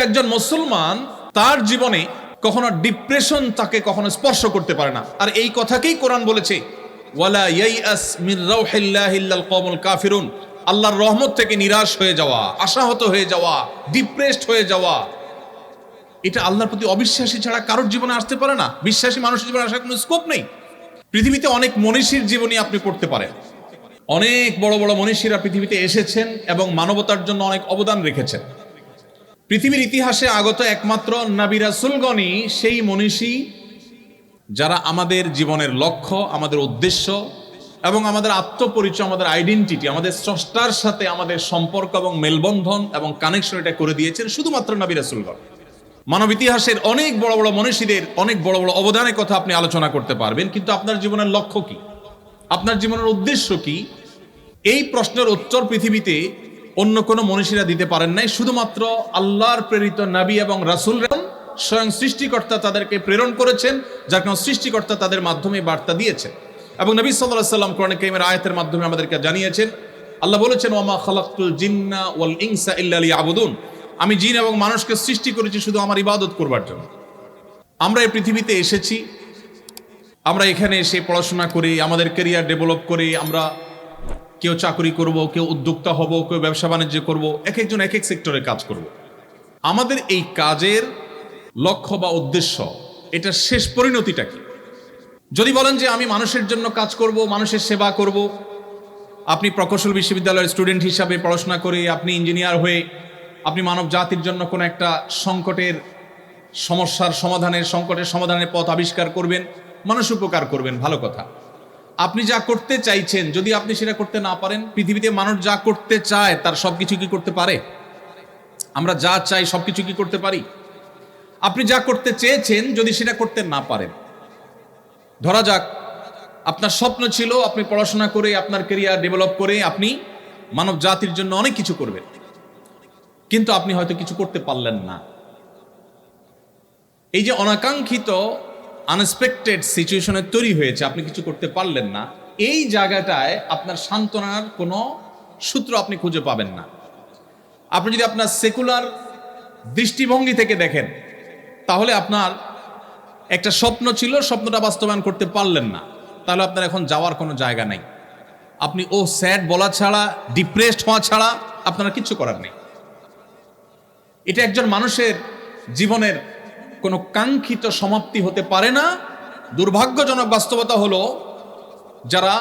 একজন মুসলমান তার জীবনে কখনো ডিপ্রেশন তাকে কখনো স্পর্শ করতে পারে না। আর এই কথাকেই কোরআন বলেছে, ওয়ালা ইয়াইআস মির রাউহিল্লাহি ইল্লাল কওমুল কাফিরুন, আল্লাহর রহমত থেকে নিরাশ হয়ে যাওয়া, আশাহত হয়ে যাওয়া, ডিপ্রেসড হয়ে যাওয়া, এটা আল্লাহর প্রতি অবিশ্বাসী ছাড়া কারোর জীবনে আসতে পারে না। বিশ্বাসী মানুষের জীবনে আসার কোনো স্কোপ নেই। পৃথিবীতে অনেক মনীষীর জীবনী আপনি পড়তে পারেন, অনেক বড় বড় মনীষীরা পৃথিবীতে এসেছেন এবং মানবতার জন্য অনেক অবদান রেখেছেন। পৃথিবীর ইতিহাসে আগত একমাত্র নবী রাসূলগণই সেই মনীষী যারা আমাদের জীবনের লক্ষ্য, আমাদের উদ্দেশ্য এবং আমাদের আত্মপরিচয়, আমাদের আইডেন্টিটি, আমাদের স্রষ্টার সাথে আমাদের সম্পর্ক এবং মেলবন্ধন এবং কানেকশন এটা করে দিয়েছেন শুধুমাত্র নবী রাসূলগণ। মানব ইতিহাসের অনেক বড় বড় মনীষীদের অনেক বড় বড় অবদানের কথা আপনি আলোচনা করতে পারবেন, কিন্তু আপনার জীবনের লক্ষ্য কি, আপনার জীবনের উদ্দেশ্য কি, এই প্রশ্নের উত্তর পৃথিবীতে অন্য কোনো মনীষীরা দিতে পারেন নাই। শুধুমাত্র আল্লাহর প্রেরিত নবী এবং রাসূলগণ, স্বয়ং সৃষ্টিকর্তা তাদেরকে প্রেরণ করেছেন, যার কারণে সৃষ্টিকর্তা তাদের মাধ্যমে বার্তা দিয়েছেন। এবং নবী সাল্লাল্লাহু আলাইহি ওয়াসাল্লাম কোরআন কারীমের আয়াতের মাধ্যমে আমাদেরকে জানিয়েছেন, আল্লাহ বলেছেন, ওয়ামা খালাকতুল জিন্না ওয়াল ইনসা ইল্লা লিয়াবুদুন, আমি জিন এবং মানুষকে সৃষ্টি করেছি শুধু আমার ইবাদত করবার জন্য। আমরা এই পৃথিবীতে এসেছি, আমরা এখানে এসে পড়াশোনা করি, আমাদের ক্যারিয়ার ডেভেলপ করি, আমরা কেউ চাকরি করব, কেউ উদ্যোক্তা হব, কেউ ব্যবসা বাণিজ্য করব, এক একজন এক এক সেক্টরে কাজ করব। আমাদের এই কাজের লক্ষ্য বা উদ্দেশ্য, এটা শেষ পরিণতিটা কি? যদি বলেন যে আমি মানুষের জন্য কাজ করব, মানুষের সেবা করব, আপনি প্রকৌশল বিশ্ববিদ্যালয়ের স্টুডেন্ট হিসাবে পড়াশোনা করে আপনি ইঞ্জিনিয়ার হয়ে আপনি মানব জাতির জন্য কোনো একটা সংকটের সমাধানের পথ আবিষ্কার করবেন, মানুষ উপকার করবেন, ভালো কথা। আপনি যা করতে চাইছেন যদি আপনি সেটা করতে না পারেন, পৃথিবীতে মানুষ যা করতে চায় তার সবকিছু কি করতে পারে? আমরা যা চাই সবকিছু কি করতে পারি? আপনি যা করতে চেয়েছেন যদি সেটা করতে না পারেন, ধরা যাক আপনার স্বপ্ন ছিল আপনি পড়াশোনা করে আপনার ক্যারিয়ার ডেভেলপ করে আপনি মানব জাতির জন্য অনেক কিছু করবেন, কিন্তু আপনি হয়তো কিছু করতে পারলেন না। এই যে অনাকাঙ্ক্ষিত আনএক্সপেক্টেড সিচুয়েশনে তৈরি হয়েছে, আপনি কিছু করতে পারলেন না, এই জায়গাটায় আপনার সান্ত্বনার কোনো সূত্র আপনি খুঁজে পাবেন না। আপনি যদি আপনার সেকুলার দৃষ্টিভঙ্গি থেকে দেখেন, তাহলে আপনার একটা স্বপ্ন ছিল, স্বপ্নটা বাস্তবায়ন করতে পারলেন না, তাহলে আপনার এখন যাওয়ার কোনো জায়গা নেই। আপনি স্যাড বলা ছাড়া, ডিপ্রেসড হওয়া ছাড়া আপনার কিচ্ছু করার নেই। এটা একজন মানুষের জীবনের কোনো কাঙ্ক্ষিত সমাপ্তি হতে পারে না। দুর্ভাগ্যজনক বাস্তবতা হলো, যারা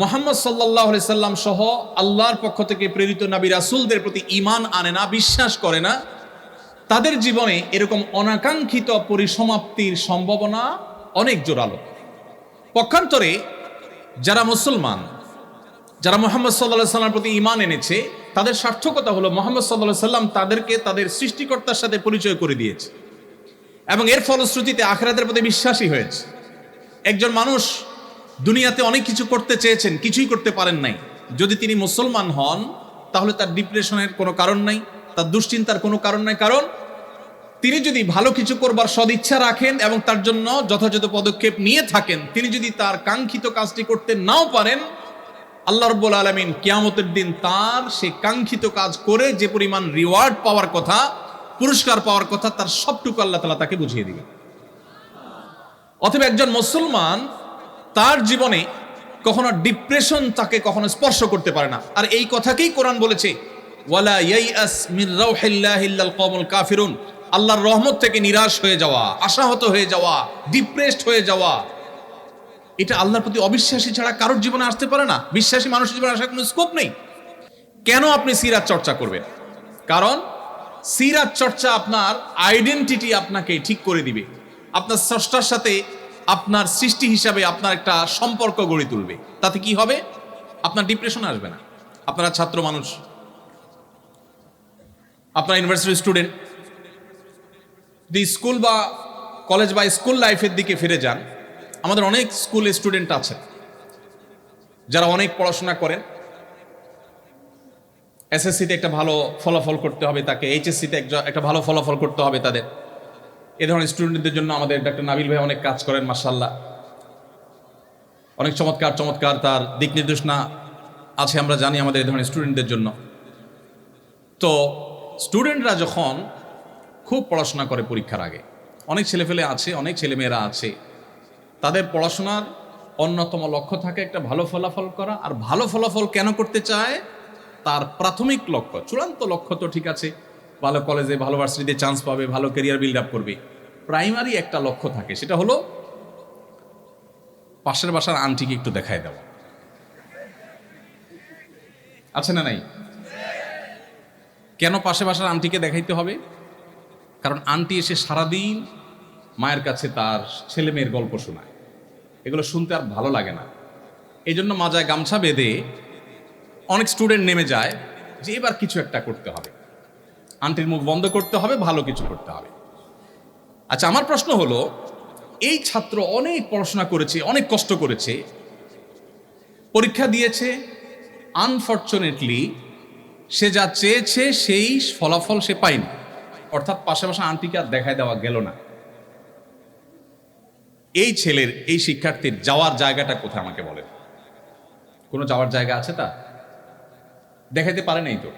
মুহাম্মদ সাল্লাল্লাহু আলাইহি সাল্লাম সহ আল্লাহর পক্ষ থেকে প্রেরিত নবী রাসূলদের প্রতি ঈমান আনে না, বিশ্বাস করে না, তাদের জীবনে এরকম অনাকাঙ্ক্ষিত পরিসমাপ্তির সম্ভাবনা অনেক জোরালো। পক্ষান্তরে যারা মুসলমান, যারা মুহাম্মদ সাল্লাল্লাহু আলাইহি সাল্লামের প্রতি ঈমান এনেছে, তাদের সার্থকতা হলো মুহাম্মদ সাল্লাল্লাহু আলাইহি সাল্লাম তাদেরকে তাদের সৃষ্টিকর্তার সাথে পরিচয় করে দিয়েছে এবং এর ফলশ্রুতিতে আখিরাতের প্রতি বিশ্বাসী হয়েছে। একজন মানুষ দুনিয়াতে অনেক কিছু করতে চেয়েছেন, কিছুই করতে পারেন নাই, যদি তিনি মুসলমান হন তাহলে তার ডিপ্রেশনের কোনো কারণ নাই, তার দুশ্চিন্তার কোনো কারণ নাই। কারণ তিনি যদি ভালো কিছু করবার সদিচ্ছা রাখেন এবং তার জন্য যথাযথ পদক্ষেপ নিয়ে থাকেন, তিনি যদি তার কাঙ্ক্ষিত কাজটি করতে নাও পারেন, আল্লাহ রাব্বুল আলামিন কিয়ামতের দিন তার সেই কাঙ্ক্ষিত কাজ করে যে পরিমাণ রিওয়ার্ড পাওয়ার কথা, পুরস্কার পাওয়ার কথা, তার সবটুকু আল্লাহ তাআলা তাকে বুঝিয়ে দিবেন। অতএব একজন মুসলমান তার জীবনে কখনো ডিপ্রেশন তাকে কখনো স্পর্শ করতে পারে না। আর এই কথাকেই কোরআন বলেছে, ওয়ালা ইয়াইআস মির রাউহিল্লাহি ইল্লাল কওমুল কাফিরুন, আল্লাহর রহমত থেকে নিরাশ হয়ে যাওয়া, আশাহত হয়ে যাওয়া, ডিপ্রেসড হয়ে যাওয়া, এটা আল্লাহর প্রতি অবিশ্বাসী ছাড়া কারোর জীবনে আসতে পারে না। বিশ্বাসী মানুষের জীবনে আসার কোনো স্কোপ নেই। কেন আপনি সিরাত চর্চা করবেন? কারণ সিরাত চর্চা আপনার আইডেন্টিটি আপনাকে ঠিক করে দিবে, আপনার স্রষ্টার সাথে আপনার সৃষ্টি হিসাবে আপনার একটা সম্পর্ক গড়ে তুলবে। তাতে কি হবে? আপনার ডিপ্রেশন আসবে না। আপনারা ছাত্র মানুষ, আপনারা ইউনিভার্সিটি স্টুডেন্ট, যদি স্কুল বা কলেজ বা স্কুল লাইফের দিকে ফিরে যান, আমাদের অনেক স্কুলে স্টুডেন্ট আছে যারা অনেক পড়াশোনা করেন। এসএসসিতে একটা ভালো ফলাফল করতে হবে তাকে, এইচএসসিতে একটা ভালো ফলাফল করতে হবে তাদের। এ ধরনের স্টুডেন্টদের জন্য আমাদের ডক্টর নাবিল ভাই অনেক কাজ করেন, মাশাআল্লাহ, অনেক চমৎকার চমৎকার তার দিক নির্দেশনা আছে, আমরা জানি আমাদের এই ধরনের স্টুডেন্টদের জন্য। তো স্টুডেন্টরা যখন খুব পড়াশোনা করে পরীক্ষার আগে। অনেক ছেলেপেলে আছে, অনেক ছেলেমেয়েরা আছে, তাদের পড়াশোনার অন্যতম লক্ষ্য থাকে একটা ভালো ফলাফল করা। আর ভালো ফলাফল কেন করতে চায়? তার প্রাথমিক লক্ষ্য, চূড়ান্ত লক্ষ্য তো ঠিক আছে, ভালো কলেজে ভালো ভার্সিটিতে চান্স পাবে, ভালো ক্যারিয়ার বিল্ড আপ করবে। প্রাইমারি একটা লক্ষ্য থাকে, সেটা হলো পাশের বাসার আন্টিকে একটু দেখায় দেওয়া। আছে না নাই? কেন পাশে বাসার আন্টিকে দেখাইতে হবে? কারণ আন্টি এসে সারাদিন মায়ের কাছে তার ছেলে মেয়ের গল্প শোনায়, এগুলো শুনতে আর ভালো লাগে না। এই জন্য মাজায় গামছা বেঁধে অনেক স্টুডেন্ট নেমে যায় যে এবার কিছু একটা করতে হবে, আন্টির মুখ বন্ধ করতে হবে, ভালো কিছু করতে হবে। আচ্ছা, আমার প্রশ্ন হলো, এই ছাত্র অনেক পড়াশোনা করেছে, অনেক কষ্ট করেছে, পরীক্ষা দিয়েছে, আনফরচুনেটলি সে যা চেয়েছে সেই ফলাফল সে পায়নি, অর্থাৎ পাশাপাশি আন্টিকে আর দেখায় দেওয়া গেল না। এই ছেলের, এই শিক্ষার্থীর যাওয়ার জায়গাটা কোথায় আমাকে বলেন? কোনো যাওয়ার জায়গা আছে? তা দেখাইতে পারে নাই তো,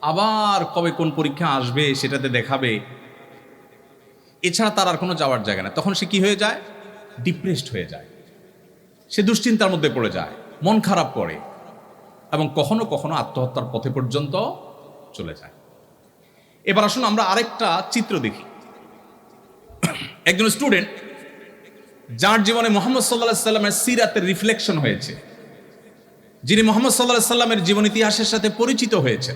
আবার কবে কোন পরীক্ষা আসবে সেটাতে দেখাবে, এছাড়া তার আর কোনো যাওয়ার জায়গা না। তখন সে কি হয়ে যায়? ডিপ্রেসড হয়ে যায়, সে দুশ্চিন্তার মধ্যে পড়ে যায়, মন খারাপ করে, এবং কখনো কখনো আত্মহত্যার পথে পর্যন্ত চলে যায়। এবার আসুন আমরা আরেকটা চিত্র দেখি। একজন স্টুডেন্ট যার জীবনে মোহাম্মদ সাল্লাল্লাহু আলাইহি সাল্লামের সিরাতের রিফ্লেকশন হয়েছে, যিনি মোহাম্মদ সাল্লাল্লাহু আলাইহি সাল্লামের জীবন ইতিহাসের সাথে পরিচিত হয়েছে,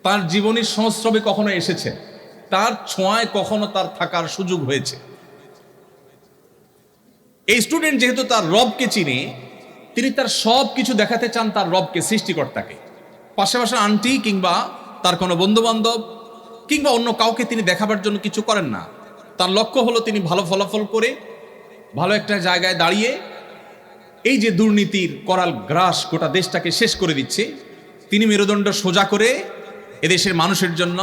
তার জীবনীর সংস্রবে কখনো এসেছে, তার ছোঁয়ায় কখনো তার থাকার সুযোগ হয়েছে। এই স্টুডেন্ট যেহেতু তার রবকে চিনে, তিনি তার সব কিছু দেখাতে চান তার রবকে, সৃষ্টিকর্তাকে। পাশাপাশি আন্টি কিংবা তার কোনো বন্ধু বান্ধব কিংবা অন্য কাউকে তিনি দেখাবার জন্য কিছু করেন না। তার লক্ষ্য হলো তিনি ভালো ফলাফল করে ভালো একটা জায়গায় দাঁড়িয়ে এই যে দুর্নীতির করাল গ্রাস গোটা দেশটাকে শেষ করে দিচ্ছে, তিনি মেরুদণ্ড সোজা করে এদেশের মানুষের জন্য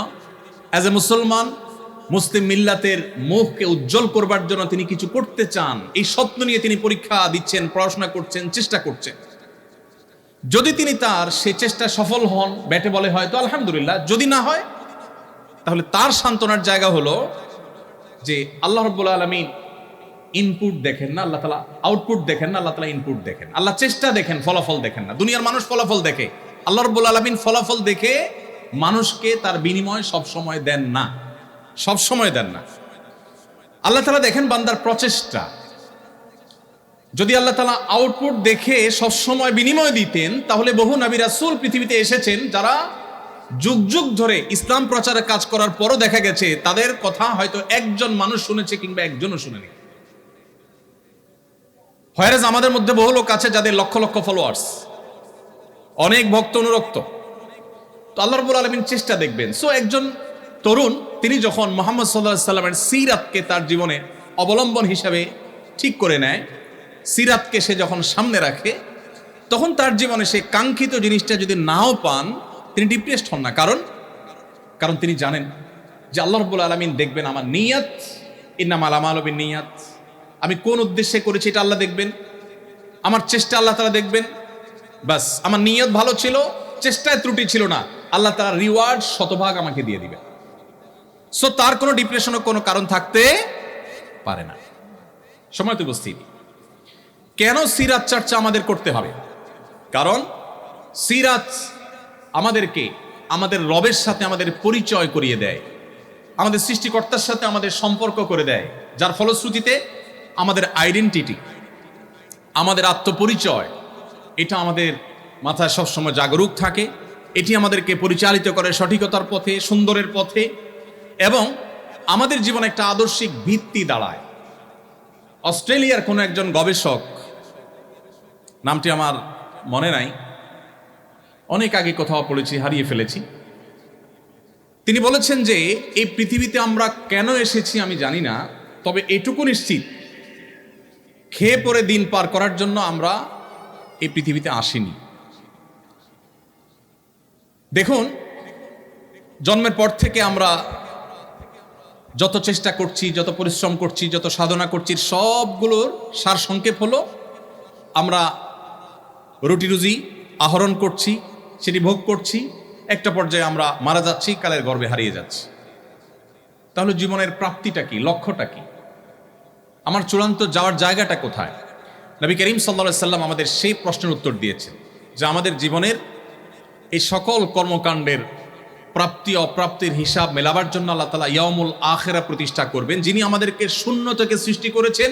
অ্যাজ এ মুসলমান মুসলিম মিল্লাতের মুখকে উজ্জ্বল করবার জন্য তিনি কিছু করতে চান। এই স্বপ্ন নিয়ে তিনি পরীক্ষা দিচ্ছেন, পড়াশোনা করছেন, চেষ্টা করছেন। যদি তিনি তার সে চেষ্টা সফল হন, ব্যাটে বলে হয়তো আলহামদুলিল্লাহ, যদি না হয় তাহলে তার সান্ত্বনার জায়গা হলো যে আল্লাহ রাব্বুল আলামিন ইনপুট দেখেন না, আল্লাহ তাআলা আউটপুট দেখেন না, আল্লাহ তাআলা ইনপুট দেখেন। আল্লাহ চেষ্টা দেখেন, ফলাফল দেখেন না। দুনিয়ার মানুষ ফলাফল দেখে, আল্লাহ রাব্বুল আলামিন ফলাফল দেখে মানুষকে তার বিনিময় সব সময় দেন না, সব সময় দেন না। আল্লাহ তাআলা দেখেন বান্দার প্রচেষ্টা। যদি আল্লাহ তাআলা আউটপুট দেখে সব সময় বিনিময় দিতেন, তাহলে বহু নবী রাসূল পৃথিবীতে এসেছেন যারা যুগ যুগ ধরে ইসলাম প্রচারে কাজ করার পরও দেখা গেছে তাদের কথা হয়তো একজন মানুষ শুনেছে কিংবা একজনও শুনেনি। হয়রাজ আমাদের মধ্যে বহু লোক আছে যাদের লক্ষ লক্ষ ফলোয়ার্স, অনেক ভক্ত অনুরক্ত। তো আল্লাহ রাব্বুল আলামিন চেষ্টা দেখবেন। সো একজন তরুণ তিনি যখন মুহাম্মদ সাল্লাল্লাহু আলাইহি সাল্লামের সিরাতকে তার জীবনে অবলম্বন হিসাবে ঠিক করে নেয়, সিরাতকে সে যখন সামনে রাখে, তখন তার জীবনে সে কাঙ্ক্ষিত জিনিসটা যদি নাও পান, তিনি ডিপ্রেসড হন না। কারণ তিনি জানেন যে আল্লাহ রাব্বুল আলামিন দেখবেন আমার নিয়ত, ইন্নামাল আমালু বিন্নিয়াত, আমি কোন উদ্দেশ্যে করেছি এটা আল্লাহ দেখবেন, আমার চেষ্টা আল্লাহ তাআলা দেখবেন। বাস আমার নিয়ত ভালো ছিল, চেষ্টায় ত্রুটি ছিল না, আল্লাহ তাআলা রিওয়ার্ড শতভাগ আমাকে দিয়ে দিবেন। সো তার কোনো ডিপ্রেশনের কোনো কারণ থাকতে পারে না। সময়ত উপস্থিতি, কেন সিরাত চর্চা আমাদের করতে হবে? কারণ সিরাত আমাদেরকে আমাদের রবের সাথে আমাদের পরিচয় করিয়ে দেয়, আমাদের সৃষ্টিকর্তার সাথে আমাদের সম্পর্ক করে দেয়, যার ফলশ্রুতিতে আমাদের আইডেন্টিটি, আমাদের আত্মপরিচয়, এটা আমাদের মাথায় সবসময় জাগরুক থাকে। এটি আমাদেরকে পরিচালিত করে সঠিকতার পথে, সুন্দরের পথে, এবং আমাদের জীবনে একটা আদর্শিক ভিত্তি দাঁড়ায়। অস্ট্রেলিয়ার কোনো একজন গবেষক, নামটি আমার মনে নাই, অনেক আগে কোথাও পড়েছি, হারিয়ে ফেলেছি, তিনি বলেছেন যে এই পৃথিবীতে আমরা কেন এসেছি আমি জানি না, তবে এটুকু নিশ্চিত, খেয়ে পরে দিন পার করার জন্য আমরা এই পৃথিবীতে আসিনি। দেখুন, জন্মের পর থেকে আমরা যত চেষ্টা করছি, যত পরিশ্রম করছি, যত সাধনা করছি, সবগুলোর সারসংক্ষেপ হলো আমরা রুটি রুজি আহরণ করছি, সেটি ভোগ করছি, একটা পর্যায়ে আমরা মারা যাচ্ছি, কালের গর্ভে হারিয়ে যাচ্ছি। তাহলে জীবনের প্রাপ্তিটা কি, লক্ষ্যটা কি, আমার চূড়ান্ত যাওয়ার জায়গাটা কোথায়? নবী করিম সাল্লাল্লাহু আলাইহি সাল্লাম আমাদের সেই প্রশ্নের উত্তর দিয়েছেন যে আমাদের জীবনের এই সকল কর্মকাণ্ডের প্রাপ্তি অপ্রাপ্তির হিসাব মেলাবার জন্য আল্লাহ তাআলা ইয়াউমুল আখিরা প্রতিষ্ঠা করবেন। যিনি আমাদেরকে শূন্য থেকে সৃষ্টি করেছেন,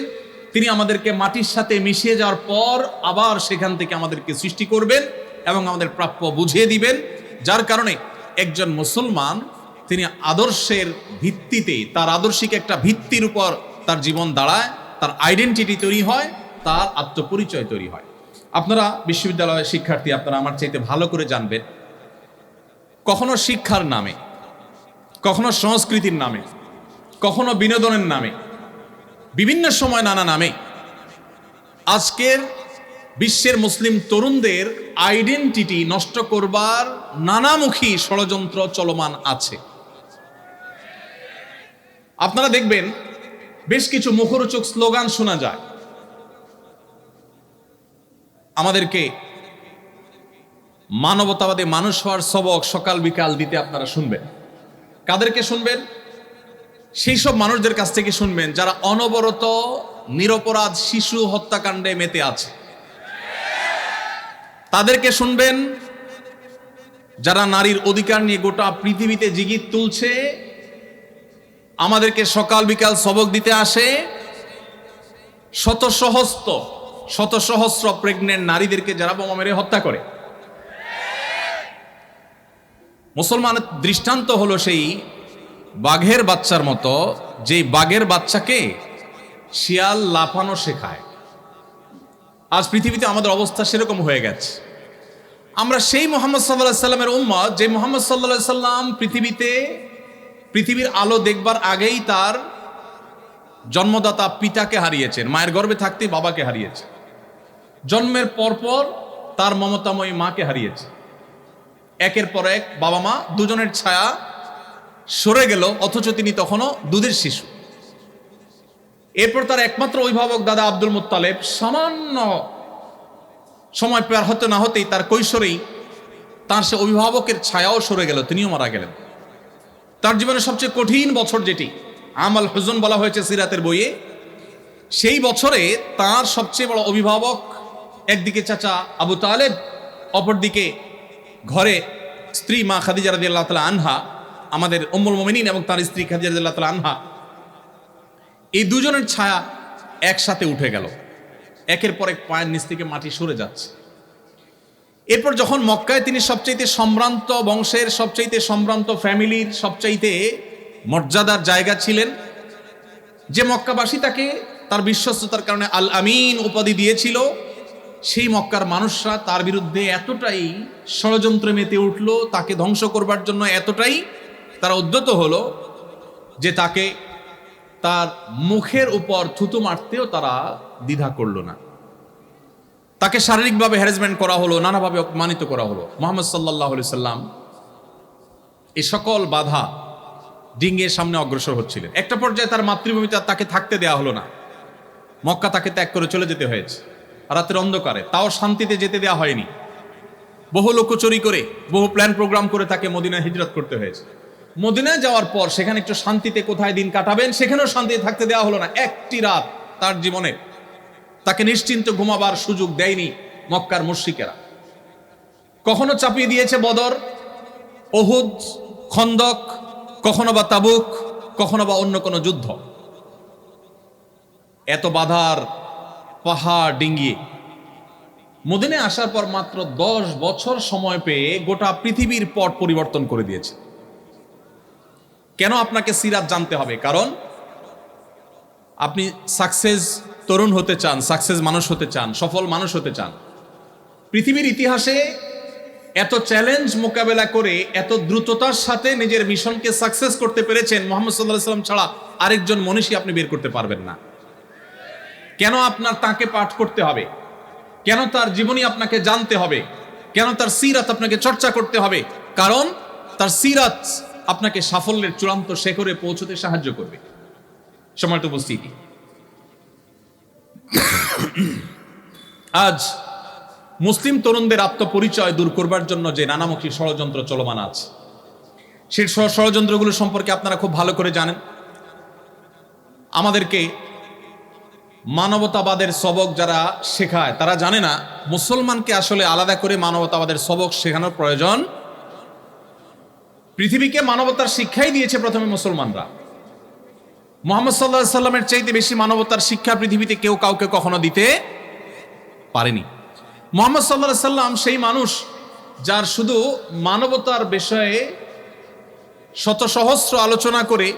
তিনি আমাদেরকে মাটির সাথে মিশিয়ে যাওয়ার পর আবার সেখান থেকে আমাদেরকে সৃষ্টি করবেন এবং আমাদের প্রাপ্য বুঝিয়ে দিবেন। যার কারণে একজন মুসলমান তিনি আদর্শের ভিত্তিতে, তার আদর্শিক একটা ভিত্তির উপর তার জীবন দাঁড়ায়, তার আইডেন্টিটি তৈরি হয়, তার আত্মপরিচয় তৈরি হয়। আপনারা বিশ্ববিদ্যালয়ের শিক্ষার্থী, আপনারা আমার চাইতে ভালো করে জানবেন, কখনো শিক্ষার নামে, কখনো সংস্কৃতির নামে, কখনো বিনোদনের নামে, বিভিন্ন সময় নানা নামে আজকের বিশ্বের মুসলিম তরুণদের আইডেন্টিটি নষ্ট করবার নানামুখী ষড়যন্ত্র চলমান আছে। আপনারা দেখবেন বেশ কিছু মুখরোচক স্লোগান শোনা যায়, আমাদেরকে মানবতাবাদী মানুষ হওয়ার সবক সকাল বিকাল দিতে আপনারা শুনবেন। কাদেরকে শুনবেন? সেই সব মানুষদের কাছ থেকে শুনবেন যারা অনবরত নিরপরাধ শিশু হত্যাকাণ্ডে মেতে আছে। তাদেরকে শুনবেন যারা নারীর অধিকার নিয়ে গোটা পৃথিবীতে জিগির তুলছে, আমাদেরকে সকাল বিকাল সবক দিতে আসে। শত সহস্র প্রেগনেন্ট নারীদেরকে যারা বোমা মেরে হত্যা করে। মুসলমানের দৃষ্টান্ত হলো সেই বাঘের বাচ্চার মতো, যে বাঘের বাচ্চাকে শিয়াল লাফানো শেখায়। আজ পৃথিবীতে আমাদের অবস্থা সেরকম হয়ে গেছে। আমরা সেই মুহাম্মদ সাল্লাল্লাহু আলাইহি সাল্লামের উম্মত, যে মুহাম্মদ সাল্লাল্লাহু আলাইহি সাল্লাম পৃথিবীর আলো দেখবার আগেই তার জন্মদাতা পিতাকে হারিয়েছেন, মায়ের গর্ভে থাকতেই বাবাকে হারিয়েছে, জন্মের পরপর তার মমতাময়ী মাকে হারিয়েছে। একের পর এক বাবা মা দুজনের ছায়া সরে গেল, অথচ তিনি তখনও দুধের শিশু। এরপর তার একমাত্র অভিভাবক দাদা আব্দুল মুত্তালেব সামান্য সময় পার হতে না হতেই তার কৈশোরেই তার সে অভিভাবকের ছায়াও সরে গেল, তিনিও মারা গেলেন। তার জীবনের সবচেয়ে কঠিন বছর, যেটি আমাল হুজন বলা হয়েছে সিরাতের বইয়ে, সেই বছরে তার সবচেয়ে বড় অভিভাবক একদিকে চাচা আবু তালেব, অপরদিকে ঘরে স্ত্রী মা খাদিজা রাদিয়াল্লাহু তাআলা আনহা, আমাদের উম্মুল মুমিনিন এবং তার স্ত্রী খাদিজা রাদিয়াল্লাহু তাআলা আনহা, এই দুজনের ছায়া একসাথে উঠে গেল। একের পর এক পায়ের নিচ থেকে মাটি সরে যাচ্ছে। এরপর যখন মক্কায় তিনি সবচাইতে সম্ভ্রান্ত বংশের, সবচাইতে সম্ভ্রান্ত ফ্যামিলির, সবচাইতে মর্যাদার জায়গা ছিলেন, যে মক্কাবাসী তাকে তার বিশ্বস্ততার কারণে আল আমিন উপাধি দিয়েছিল, সেই মক্কার মানুষরা তার বিরুদ্ধে এতটাই ষড়যন্ত্রে মেতে উঠল, তাকে ধ্বংস করবার জন্য এতটাই তারা উদ্যত হলো যে তাকে তার মুখের উপর থুতু মারতেও তারা দ্বিধা করল না। তাকে শারীরিকভাবে হ্যারাসমেন্ট করা হলো, নানাভাবে অপমানিত করা হলো। মুহাম্মদ সাল্লাল্লাহু আলাইহি সাল্লাম এই সকল বাধা ডিঙ্গিয়ে সামনে অগ্রসর হচ্ছিলেন। একটা পর্যায়ে তার মাতৃভূমিতে তাকে থাকতে দেয়া হলো না, মক্কা তাকে ত্যাগ করে চলে যেতে হয়েছে রাতের অন্ধকারে, তাও শান্তিতে যেতে দেওয়া হয়নি। বহু লোকচুরি করে, বহু প্ল্যান প্রোগ্রাম করে তাকে মদিনায় হিজরত করতে হয়েছে। মদিনায় যাওয়ার পর সেখানে একটু শান্তিতে কোথায় দিন কাটাবেন, সেখানেও শান্তিতে থাকতে দেওয়া হলো না। একটি রাত তার জীবনে তাকে নিশ্চিন্ত ঘুমাবার সুযোগ দেয়নি মক্কার মুশরিকেরা। কখনো চাপিয়ে দিয়েছে বদর, উহুদ, খন্দক, কখনো বা তাবুক, কখনো বা অন্য কোনো যুদ্ধ। এত বাধার পাহাড় ডিঙ্গিয়ে মদিনায় আসার পর মাত্র 10 বছর সময় পেয়ে গোটা পৃথিবীর পট পরিবর্তন করে দিয়েছে। কেন আপনাকে সিরাত জানতে হবে? কারণ আপনি সাকসেস তরুণ হতে চান, সাকসেস মানুষ হতে চান, সফল মানুষ হতে চান। পৃথিবীর ইতিহাসে এত চ্যালেঞ্জ মোকাবেলা করে এত দ্রুততার সাথে নিজের মিশনকে সাকসেস করতে পেরেছেন মুহাম্মদ সাল্লাল্লাহু আলাইহি ওয়াসাল্লাম ছাড়া আরেকজন মনীষী আপনি বের করতে পারবেন না। কেন আপনার তাকে পাঠ করতে হবে? কেন তার জীবনী আপনাকে জানতে হবে? কেন তার সিরাত আপনাকে চর্চা করতে হবে? কারণ তার সিরাত আপনাকে সাফল্যের চূড়ান্ত শিখরে পৌঁছতে সাহায্য করবে। সম্মানিত উপস্থিতি, আজ মুসলিম তরুণদের আত্মপরিচয় দূর করবার জন্য যে নানামুখী ষড়যন্ত্র চলমান আছে, সেই ষড়যন্ত্রগুলো সম্পর্কে আপনারা খুব ভালো করে জানেন। আমাদেরকে মানবতাবাদের সবক যারা শেখায় তারা জানে না মুসলমানকে আসলে আলাদা করে মানবতাবাদের সবক শেখানোর প্রয়োজন। পৃথিবীকে মানবতার শিক্ষাই দিয়েছে প্রথমে মুসলমানরা। মুহাম্মদ সাল্লাল্লাহু আলাইহি সাল্লামের চাইতে বেশি মানবতার শিক্ষা পৃথিবীতে কেউ কাউকে কখনো দিতে পারেনি। মুহাম্মদ সাল্লাল্লাহু আলাইহি সাল্লাম সেই মানুষ যার শুধু মানবতার বিষয়ে শত সহস্র আলোচনা করে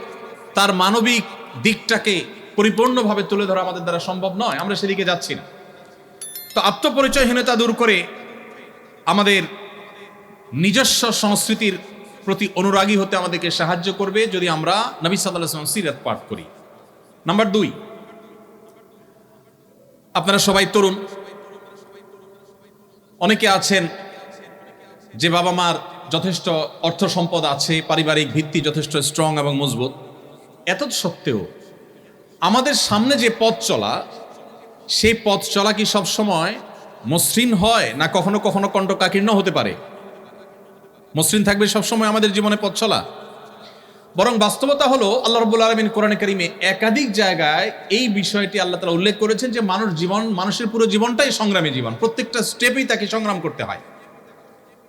তার মানবিক দিকটাকে পরিপূর্ণভাবে তুলে ধরা আমাদের দ্বারা সম্ভব নয়, আমরা সেদিকে যাচ্ছি না। তো আত্মপরিচয়হীনতা দূর করে আমাদের নিজস্ব সংস্কৃতির প্রতি অনুরাগী হতে আমাদেরকে সাহায্য করবে যদি আমরা নবী সাল্লাল্লাহু আলাইহি ওয়াসাল্লাম সিরাত পাঠ করি। নাম্বার 2, আপনারা সবাই তরুণ, অনেকে আছেন যে বাবা মার যথেষ্ট অর্থ সম্পদ আছে, পারিবারিক ভিত্তি যথেষ্ট স্ট্রং এবং মজবুত। এত সত্ত্বেও আমাদের সামনে যে পথ চলা, সেই পথ চলা কি সবসময় মসৃণ হয় না কখনো কখনো কণ্টকাকীর্ণ হতে পারে? মসৃণ থাকবে সবসময় আমাদের জীবনে পথ চলা? বরং বাস্তবতা হলো আল্লাহ রাব্বুল আলামিন কোরআনে কারিমে একাধিক জায়গায় এই বিষয়টি আল্লাহ তাআলা উল্লেখ করেছেন যে মানুষের পুরো জীবনটাই সংগ্রামী জীবন। প্রত্যেকটা স্টেপেই তাকে সংগ্রাম করতে হয়,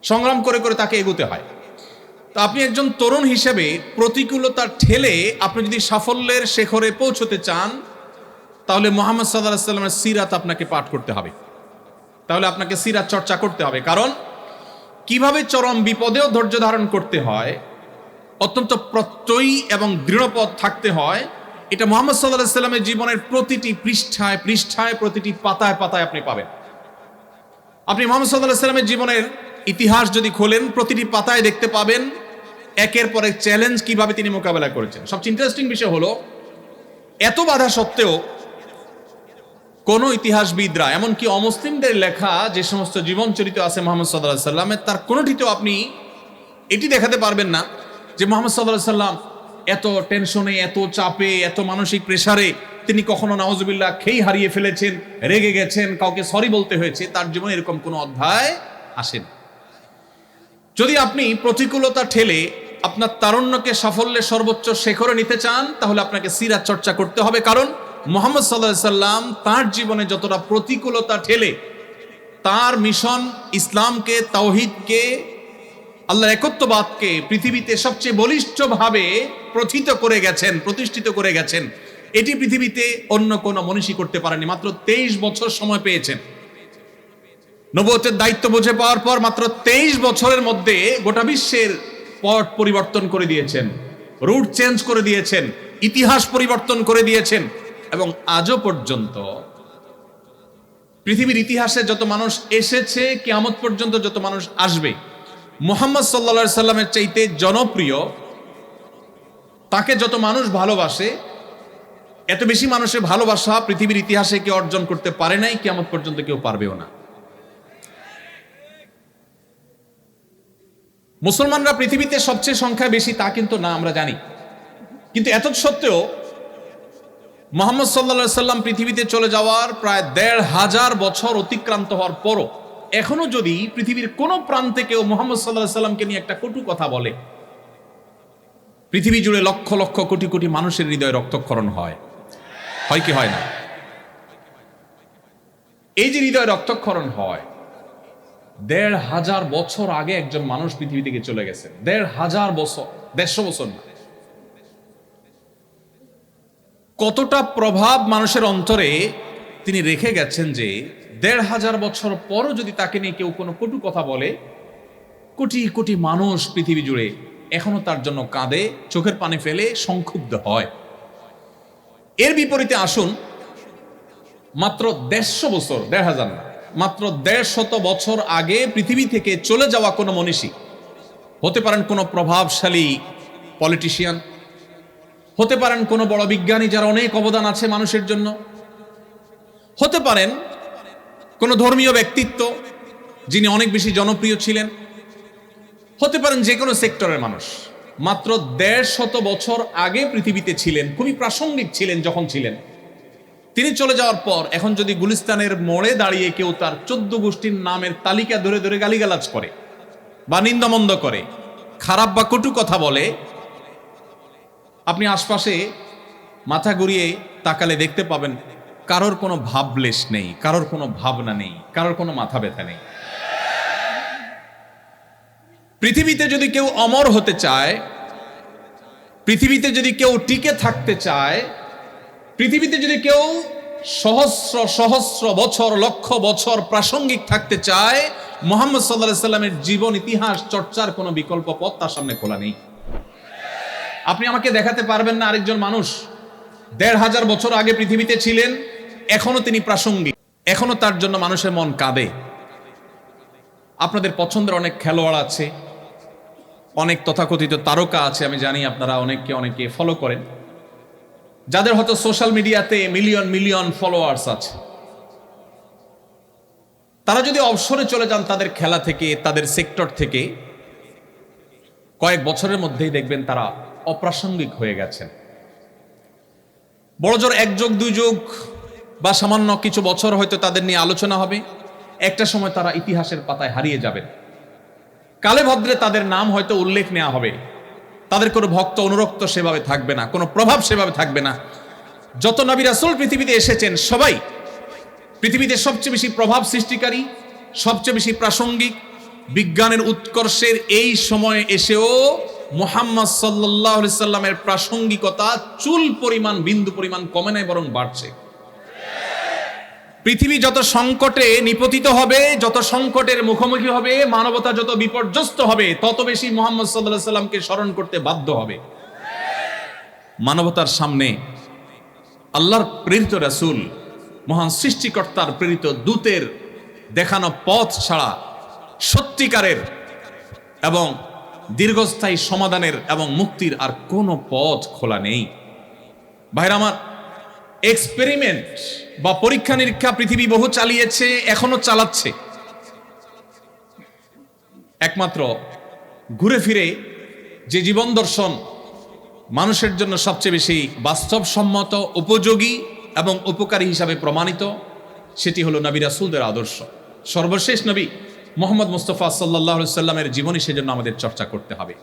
সংগ্রাম করে করে তাকে এগোতে হয়। তো আপনি একজন তরুণ হিসেবে প্রতিকূলতা ঠেলে আপনি যদি সাফল্যের শেখরে পৌঁছতে চান, তাহলে মুহাম্মদ সাল্লাল্লাহু আলাইহি ওয়াসাল্লামের সিরাত আপনাকে পাঠ করতে হবে, তাহলে আপনাকে সিরাত চর্চা করতে হবে। কারণ কিভাবে চরম বিপদেও ধৈর্য ধারণ করতে হয়, অত্যন্ত প্রত্যয়ী এবং দৃঢ়পদ থাকতে হয়, এটা মুহাম্মদ সাল্লাল্লাহু আলাইহি ওয়াসাল্লামের জীবনের প্রতিটি পৃষ্ঠায় পৃষ্ঠায়, প্রতিটি পাতায় পাতায় আপনি পাবেন। আপনি মুহাম্মদ সাল্লাল্লাহু আলাইহি ওয়াসাল্লামের জীবনের ইতিহাস যদি খোলেন, প্রতিটি পাতায় দেখতে পাবেন একের পর এক চ্যালেঞ্জ কিভাবে তিনি মোকাবেলা করেছেন। সবচেয়ে ইন্টারেস্টিং বিষয় হলো এত বাধা সত্ত্বেও কোন ইতিহাসবিদরা, এমনকি অমুসলিমদের লেখা যে সমস্ত জীবন চরিত্র আছে মুহাম্মদ সাল্লাল্লাহু আলাইহি ওয়াসাল্লামের, তার কোনোটিতেও আপনি এটি দেখাতে পারবেন না যে মুহাম্মদ সাল্লাল্লাহু আলাইহি ওয়াসাল্লাম এত টেনশনে, এত চাপে, এত মানসিক প্রেসারে তিনি কখনো নাউজুবিল্লাহ খেই হারিয়ে ফেলেছেন, রেগে গেছেন, কাউকে সরি বলতে হয়েছে। তার জীবনে এরকম কোনো অধ্যায় আসেন। যদি আপনি প্রতিকূলতা ঠেলে আপনার তারুণ্যকে সাফল্যের সর্বোচ্চ শেখরে নিতে চান, তাহলে আপনাকে সিরাত চর্চা করতে হবে। কারণ মুহাম্মদ সাল্লাল্লাহু আলাইহি সাল্লাম তার জীবনে যতটা প্রতিকূলতা ঠেলে তার মিশন ইসলামকে, তাওহীদকে, আল্লাহর একত্ববাদকে পৃথিবীতে সবচেয়ে বলিষ্ঠভাবে প্রতিষ্ঠিত করে গেছেন, এটি পৃথিবীতে অন্য কোনো মনীষী করতে পারেনি। মাত্র 23 বছর সময় পেয়েছেন। নবুয়তের দায়িত্ব বুঝে পাওয়ার পর মাত্র 23 বছরের মধ্যে গোটা বিশ্বের পট পরিবর্তন করে দিয়েছেন, রুট চেঞ্জ করে দিয়েছেন, ইতিহাস পরিবর্তন করে দিয়েছেন। এবং আজও পর্যন্ত পৃথিবীর ইতিহাসে যত মানুষ এসেছে, কিয়ামত পর্যন্ত যত মানুষ আসবে, মুহাম্মদ সাল্লাল্লাহু আলাইহি সাল্লামের চাইতে জনপ্রিয়, তাকে যত মানুষ ভালোবাসে, এত বেশি মানুষের ভালোবাসা পৃথিবীর ইতিহাসে কেউ অর্জন করতে পারে নাই, কিয়ামত পর্যন্ত কেউ পারবেও না। মুসলমানরা পৃথিবীতে সবচেয়ে সংখ্যায় বেশি তা কিন্তু না, আমরা জানি। কিন্তু এত সত্ত্বেও মুহাম্মদ সাল্লাল্লাহু আলাইহি সাল্লাম পৃথিবীতে চলে যাওয়ার প্রায় ১৫০০ বছর অতিক্রান্ত হওয়ার পরও এখনো যদি পৃথিবীর কোনো প্রান্তে কেউ মুহাম্মদ সাল্লাল্লাহু আলাইহি সাল্লামকে নিয়ে একটা কটু কথা বলে, পৃথিবী জুড়ে লক্ষ লক্ষ কোটি কোটি মানুষের হৃদয়ে রক্তক্ষরণ হয় কি হয় না? এই যে হৃদয়ে রক্তক্ষরণ হয়, ১৫০০ বছর আগে একজন মানুষ পৃথিবী থেকে চলে গেছে। ১৫০০ বছর, ১৫০ বছর না। কতটা প্রভাব মানুষের অন্তরে তিনি রেখে গেছেন যে ১৫০০ বছর পরও যদি তাকে নিয়ে কেউ কোনো কটু কথা বলে, কোটি কোটি মানুষ পৃথিবী জুড়ে এখনো তার জন্য কাঁদে, চোখের পানি ফেলে, সংক্ষুব্ধ হয়। এর বিপরীতে আসুন, মাত্র ১৫০ বছর, ১৫০০ না, মাত্র ১৫০ বছর আগে পৃথিবী থেকে চলে যাওয়া কোনো মনীষী, হতে পারেন কোনো প্রভাবশালী পলিটিশিয়ান, হতে পারেন কোনো বড় বিজ্ঞানী যার অনেক অবদান আছে মানুষের জন্য, হতে পারেন কোনো ধর্মীয় ব্যক্তিত্ব যিনি অনেক বেশি জনপ্রিয় ছিলেন, হতে পারেন যে কোনো সেক্টরের মানুষ, মাত্র ১৫০ বছর আগে পৃথিবীতে ছিলেন, খুবই প্রাসঙ্গিক ছিলেন যখন ছিলেন। তিনি চলে যাওয়ার পর এখন যদি গুলিস্তানের মোড়ে দাঁড়িয়ে কেউ তার 14 গোষ্ঠীর নামের তালিকা ধরে ধরে গালিগালাজ করে বা নিন্দামন্দ করে, খারাপ বা কটু কথা বলে, আপনি আশপাশে মাথা ঘুরিয়ে তাকালে দেখতে পাবেন কারোর কোনো ভাবলেশ নেই, কারোর কোনো ভাবনা নেই, কারোর কোনো মাথা ব্যথা নেই। পৃথিবীতে যদি কেউ অমর হতে চায়, পৃথিবীতে যদি কেউ টিকে থাকতে চায়, পৃথিবীতে যদি কেউ সহস্র সহস্র বছর, লক্ষ বছর প্রাসঙ্গিক থাকতে চায়, মুহাম্মদ সাল্লাল্লাহু আলাইহি সাল্লামের জীবন ইতিহাস চর্চার কোনো বিকল্প পথ তার সামনে খোলা নেই। আপনি আমাকে দেখাতে পারবেন না আরেকজন মানুষ ১৫০০ বছর আগে পৃথিবীতে ছিলেন, এখনো তিনি প্রাসঙ্গিক, এখনো তার জন্য মানুষের মন কাঁদে। আপনাদের পছন্দের অনেক খেলোয়াড় আছে, অনেক তথাকথিত তারকা আছে, আমি জানি আপনারা অনেকে ফলো করেন, যাদের হয়তো সোশ্যাল মিডিয়াতে মিলিয়ন মিলিয়ন ফলোয়ার্স আছে। তারা যদি অবসরে চলে যান তাদের খেলা থেকে, তাদের সেক্টর থেকে, কয়েক বছরের মধ্যেই দেখবেন তারা অপ্রাসঙ্গিক হয়ে গেছেন। বড়জোর ১ যুগ ২ যুগ বা সামান্য কিছু বছর হয়তো তাদের নিয়ে আলোচনা হবে, একটা সময় তারা ইতিহাসের পাতায় হারিয়ে যাবেন। কালে ভদ্রে তাদের নাম হয়তো উল্লেখ নেওয়া হবে, তাদের কোনো ভক্ত অনুরক্ত সেভাবে থাকবে না, কোনো প্রভাব সেভাবে থাকবে না। যত নবী রাসূল পৃথিবীতে এসেছেন সবাই পৃথিবীতে সবচেয়ে বেশি প্রভাব সৃষ্টিকারী, সবচেয়ে বেশি প্রাসঙ্গিক। বিজ্ঞানের উৎকর্ষের এই সময়ে এসেও মুহাম্মদ সাল্লাল্লাহু আলাইহি সাল্লামের প্রাসঙ্গিকতা চুল পরিমাণ, বিন্দু পরিমাণ কমে নাই, বরং বাড়ছে। পৃথিবী যত সংকটে নিপতিত হবে, যত সংকটের মুখোমুখি হবে, মানবতা যত বিপর্যস্ত হবে, তত বেশি মুহাম্মদ সাল্লাল্লাহু আলাইহি সাল্লামকে স্মরণ করতে বাধ্য হবে। মানবতার সামনে আল্লাহর প্রেরিত রাসূল, মহান সৃষ্টিকর্তার প্রেরিত দূতের দেখানো পথ ছাড়া সত্যিকারের এবং দীর্ঘস্থায়ী সমাধানের এবং মুক্তির আর কোনো পথ খোলা নেই। ভাইরা আমার, এক্সপেরিমেন্ট বা পরীক্ষা নিরীক্ষা পৃথিবী বহু চালিয়েছে, এখনো চালাচ্ছে। একমাত্র ঘুরে ফিরে যে জীবন দর্শন মানুষের জন্য সবচেয়ে বেশি বাস্তবসম্মত, উপযোগী এবং উপকারী হিসাবে প্রমাণিত, সেটি হলো নবী রাসূলদের আদর্শ। সর্বশেষ নবী মুহাম্মদ মুস্তাফা সাল্লাল্লাহু আলাইহি সাল্লামের জীবনী সেজন্য আমাদের চর্চা করতে হবে।